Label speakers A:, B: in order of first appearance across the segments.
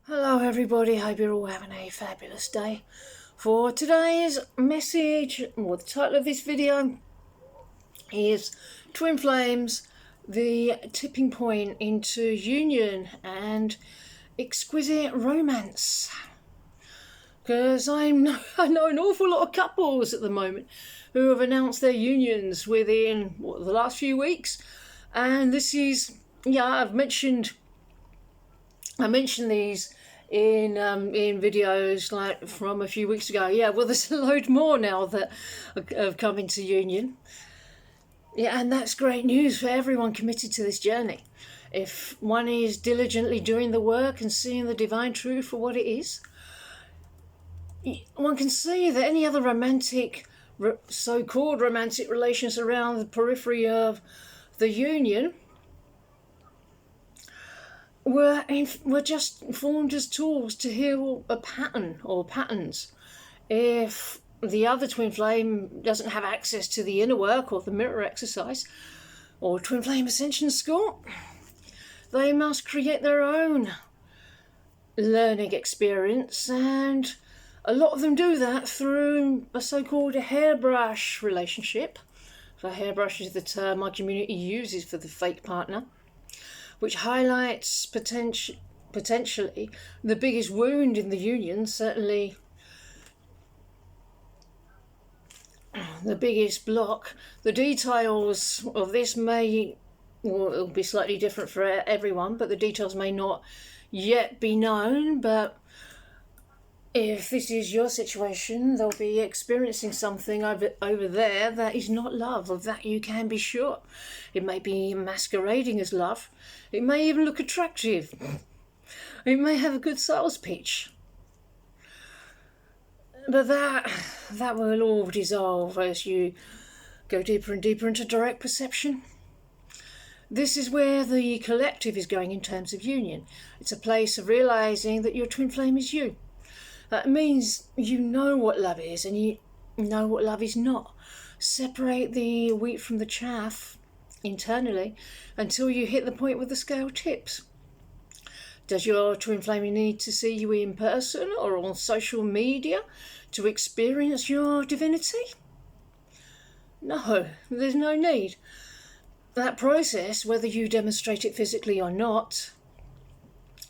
A: Hello everybody, hope you're all having a fabulous day. For today's message, or the title of this video, is Twin Flames, the tipping point into union and exquisite romance. Because I know an awful lot of couples at the moment who have announced their unions within the last few weeks. And this is, I mentioned these in videos like from a few weeks ago. Yeah, well, there's a load more now that have come into union. Yeah, and that's great news for everyone committed to this journey. If one is diligently doing the work and seeing the divine truth for what it is, one can see that any other romantic, so-called romantic relations around the periphery of the union were just formed as tools to heal a pattern or patterns. If the other twin flame doesn't have access to the inner work or the mirror exercise or twin flame ascension school, they must create their own learning experience, and a lot of them do that through a so-called hairbrush relationship. So hairbrush is the term my community uses for the fake partner, which highlights potentially the biggest wound in the union, certainly the biggest block. The details of this will be slightly different for everyone, but the details may not yet be known. But if this is your situation, they'll be experiencing something over there that is not love, of that you can be sure. It may be masquerading as love. It may even look attractive. It may have a good sales pitch. But that will all dissolve as you go deeper and deeper into direct perception. This is where the collective is going in terms of union. It's a place of realizing that your twin flame is you. That means you know what love is and you know what love is not. Separate the wheat from the chaff internally until you hit the point where the scale tips. Does your twin flame need to see you in person or on social media to experience your divinity? No, there's no need. That process, whether you demonstrate it physically or not,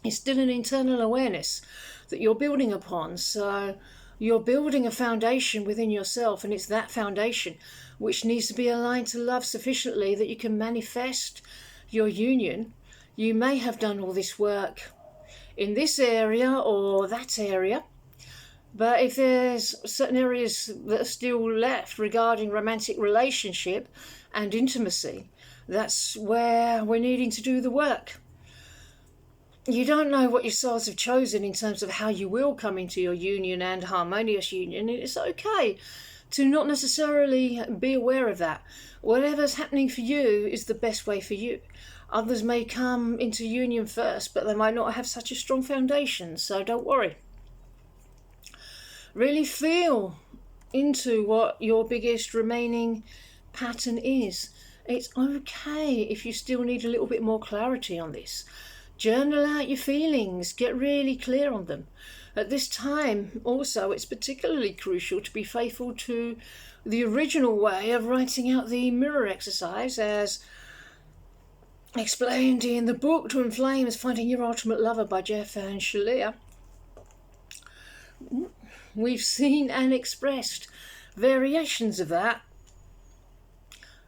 A: is still an internal awareness that you're building upon. So you're building a foundation within yourself, and it's that foundation which needs to be aligned to love sufficiently that you can manifest your union. You may have done all this work in this area or that area, but if there's certain areas that are still left regarding romantic relationship and intimacy, that's where we're needing to do the work. You don't know what your souls have chosen in terms of how you will come into your union and harmonious union. It's okay to not necessarily be aware of that. Whatever's happening for you is the best way for you. Others may come into union first, but they might not have such a strong foundation, so don't worry. Really feel into what your biggest remaining pattern is. It's okay if you still need a little bit more clarity on this. Journal out your feelings, get really clear on them. At this time, also, it's particularly crucial to be faithful to the original way of writing out the mirror exercise, as explained in the book Twin Flames, Finding Your Ultimate Lover by Jeff and Shalia. We've seen and expressed variations of that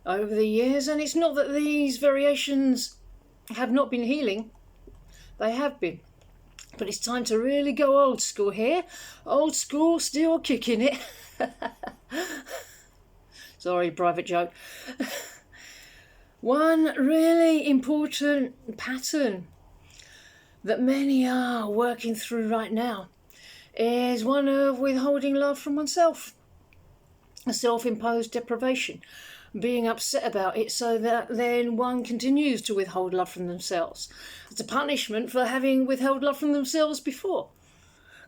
A: over the years, and it's not that these variations have not been healing. They have been. But it's time to really go old school here. Old school, still kicking it. Sorry, private joke. One really important pattern that many are working through right now is one of withholding love from oneself. A self-imposed deprivation. Being upset about it so that then one continues to withhold love from themselves. It's a punishment for having withheld love from themselves before.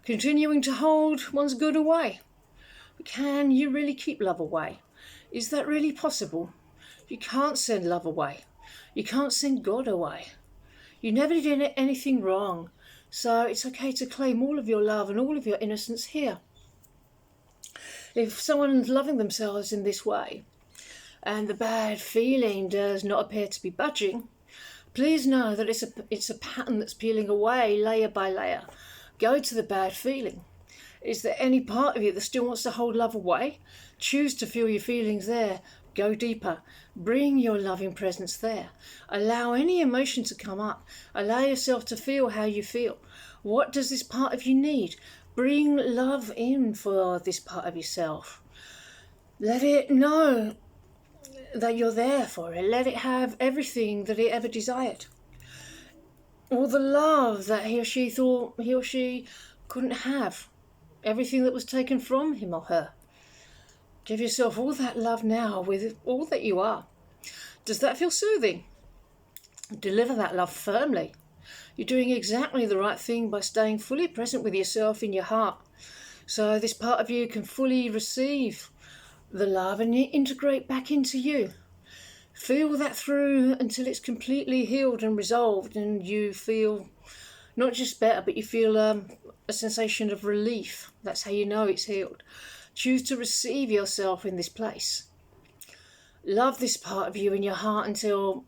A: Continuing to hold one's good away. But can you really keep love away? Is that really possible? You can't send love away. You can't send God away. You never did anything wrong. So it's okay to claim all of your love and all of your innocence here. If someone's loving themselves in this way and the bad feeling does not appear to be budging, please know that it's a pattern that's peeling away layer by layer. Go to the bad feeling. Is there any part of you that still wants to hold love away? Choose to feel your feelings there. Go deeper. Bring your loving presence there. Allow any emotion to come up. Allow yourself to feel how you feel. What does this part of you need? Bring love in for this part of yourself. Let it know that you're there for it. Let it have everything that it ever desired. All the love that he or she thought he or she couldn't have. Everything that was taken from him or her. Give yourself all that love now with all that you are. Does that feel soothing? Deliver that love firmly. You're doing exactly the right thing by staying fully present with yourself in your heart. So this part of you can fully receive the love and integrate back into you. Feel that through until it's completely healed and resolved, and you feel not just better, but you feel a sensation of relief. That's how you know it's healed. Choose to receive yourself in this place. Love this part of you in your heart until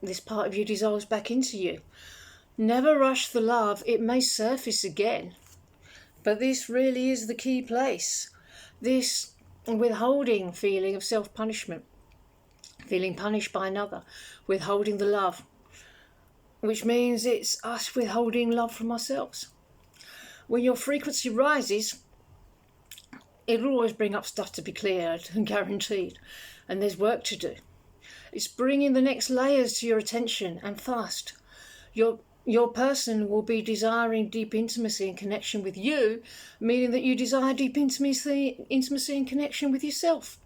A: this part of you dissolves back into you. Never rush the love. It may surface again, but this really is the key place. This withholding feeling of self-punishment, feeling punished by another, withholding the love, which means it's us withholding love from ourselves. When your frequency rises, it'll always bring up stuff to be cleared and guaranteed, and there's work to do. It's bringing the next layers to your attention, and fast. Your person will be desiring deep intimacy and connection with you, meaning that you desire deep intimacy and connection with yourself.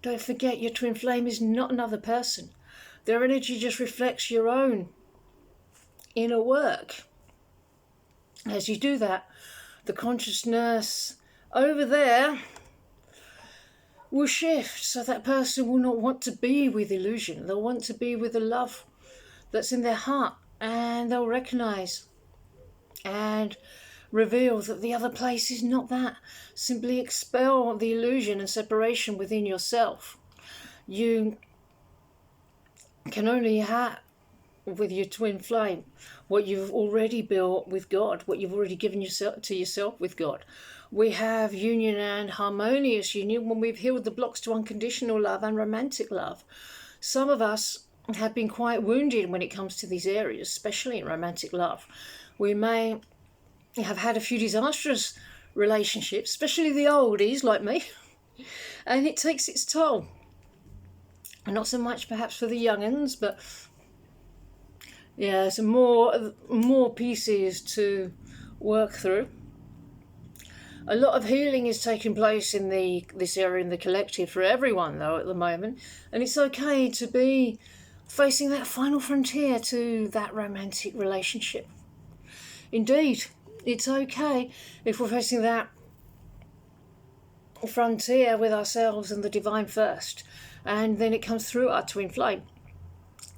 A: Don't forget, your twin flame is not another person. Their energy just reflects your own inner work. As you do that, the consciousness over there will shift, so that person will not want to be with illusion. They'll want to be with the love that's in their heart, and they'll recognize and reveal that the other place is not that. Simply expel the illusion and separation within yourself. You can only have with your twin flame what you've already built with God, what you've already given yourself to yourself with God. We have union and harmonious union when we've healed the blocks to unconditional love and romantic love. Some of us have been quite wounded when it comes to these areas, especially in romantic love. We may have had a few disastrous relationships, especially the oldies like me, and it takes its toll. Not so much perhaps for the young'uns, but yeah, some more pieces to work through. A lot of healing is taking place in this area in the collective for everyone, though, at the moment, and it's okay to be facing that final frontier to that romantic relationship. Indeed, it's okay if we're facing that frontier with ourselves and the divine first, and then it comes through our twin flame.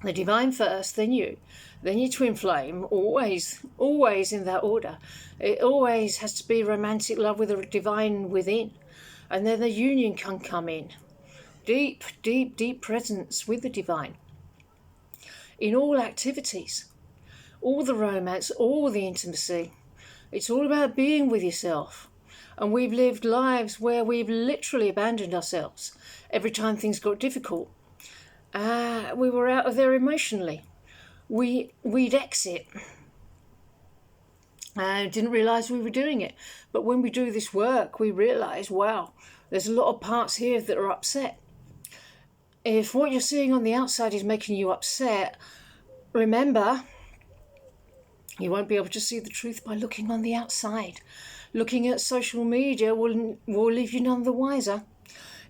A: The divine first, then you, then your twin flame, always in that order. It always has to be romantic love with a divine within, and then the union can come in. Deep, deep, deep presence with the divine. In all activities, all the romance, all the intimacy, it's all about being with yourself. And we've lived lives where we've literally abandoned ourselves. Every time things got difficult, we were out of there emotionally. We'd exit and didn't realise we were doing it. But when we do this work, we realise, wow, there's a lot of parts here that are upset. If what you're seeing on the outside is making you upset, remember, you won't be able to see the truth by looking on the outside. Looking at social media will leave you none the wiser.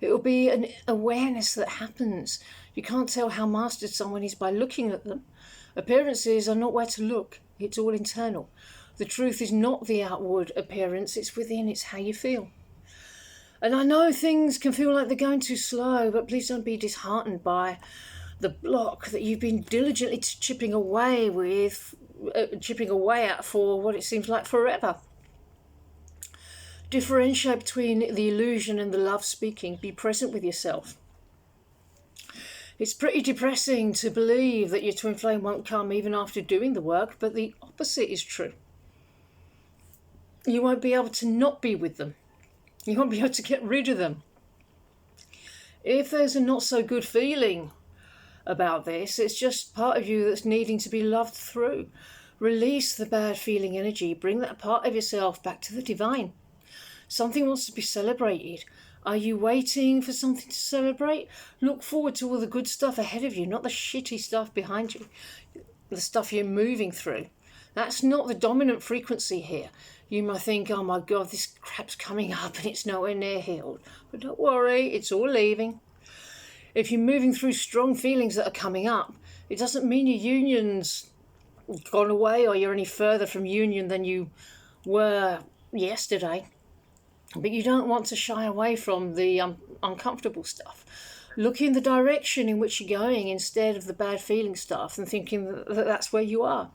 A: It will be an awareness that happens. You can't tell how mastered someone is by looking at them. Appearances are not where to look. It's all internal. The truth is not the outward appearance. It's within. It's how you feel. And I know things can feel like they're going too slow, but please don't be disheartened by the block that you've been diligently chipping away with chipping away at for what it seems like forever. Differentiate between the illusion and the love speaking. Be present with yourself. It's pretty depressing to believe that your twin flame won't come even after doing the work, but the opposite is true. You won't be able to not be with them. You won't be able to get rid of them. If there's a not so good feeling about this, it's just part of you that's needing to be loved through. Release the bad feeling energy. Bring that part of yourself back to the divine. Something wants to be celebrated. Are you waiting for something to celebrate? Look forward to all the good stuff ahead of you, not the shitty stuff behind you, the stuff you're moving through. That's not the dominant frequency here. You might think, oh my God, this crap's coming up and it's nowhere near healed. But don't worry, it's all leaving. If you're moving through strong feelings that are coming up, it doesn't mean your union's gone away or you're any further from union than you were yesterday. But you don't want to shy away from the uncomfortable stuff. Look in the direction in which you're going instead of the bad feeling stuff and thinking that that's where you are.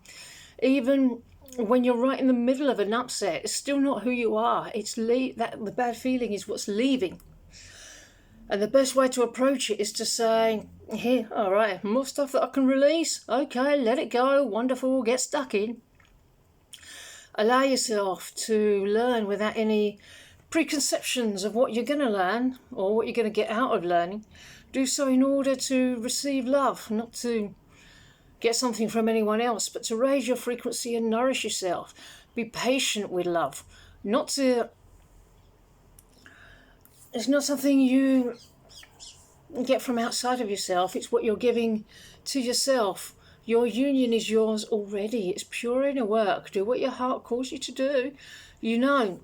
A: Even when you're right in the middle of an upset, it's still not who you are. It's the bad feeling is what's leaving. And the best way to approach it is to say, here, all right, more stuff that I can release. Okay, let it go. Wonderful. Get stuck in. Allow yourself to learn without any preconceptions of what you're going to learn or what you're going to get out of learning. Do so in order to receive love, not to get something from anyone else, but to raise your frequency and nourish yourself. Be patient with love. It's not something you get from outside of yourself. It's what you're giving to yourself. Your union is yours already. It's pure inner work. Do what your heart calls you to do. You know,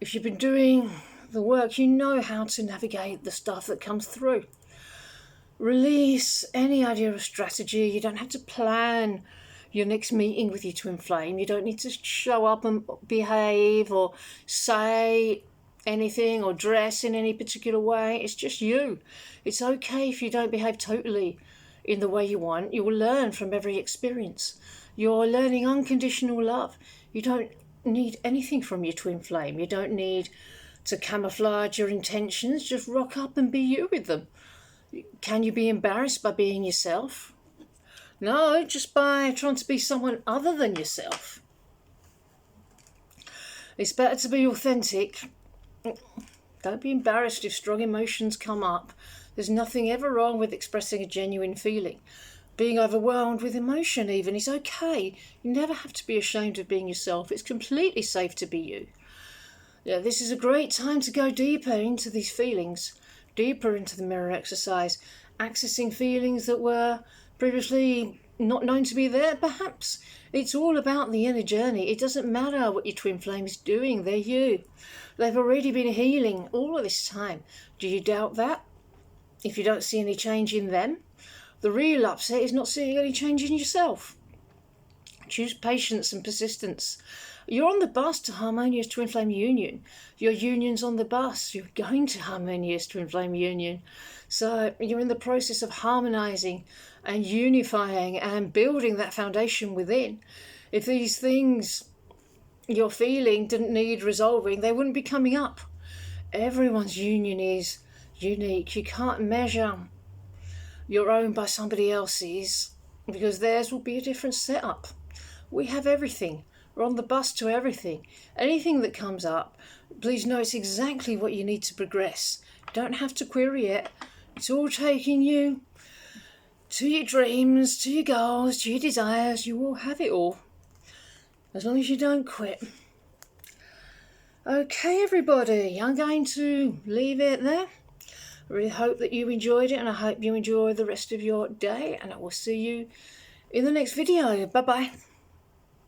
A: if you've been doing the work, you know how to navigate the stuff that comes through. Release any idea of strategy. You don't have to plan your next meeting with your twin flame. You don't need to show up and behave or say anything or dress in any particular way. It's just you. It's okay if you don't behave totally in the way you want. You will learn from every experience. You're learning unconditional love. You don't need anything from your twin flame. You don't need to camouflage your intentions. Just rock up and be you with them. Can you be embarrassed by being yourself? No, just by trying to be someone other than yourself. It's better to be authentic. Don't be embarrassed if strong emotions come up. There's nothing ever wrong with expressing a genuine feeling. Being overwhelmed with emotion even is okay. You never have to be ashamed of being yourself. It's completely safe to be you. Yeah, this is a great time to go deeper into these feelings, deeper into the mirror exercise, accessing feelings that were previously not known to be there, perhaps. It's all about the inner journey. It doesn't matter what your twin flame is doing. They're you. They've already been healing all of this time. Do you doubt that? If you don't see any change in them, the real upset is not seeing any change in yourself. Choose patience and persistence. You're on the bus to Harmonious Twin Flame Union. Your union's on the bus. You're going to Harmonious Twin Flame Union. So you're in the process of harmonizing and unifying and building that foundation within. If these things you're feeling didn't need resolving, they wouldn't be coming up. Everyone's union is unique. You can't measure your own by somebody else's because theirs will be a different setup. We have everything. We're on the bus to everything. Anything that comes up, please know it's exactly what you need to progress. Don't have to query it. It's all taking you to your dreams, to your goals, to your desires. You will have it all, as long as you don't quit. Okay, everybody, I'm going to leave it there. I really hope that you enjoyed it, and I hope you enjoy the rest of your day, and I will see you in the next video. Bye-bye.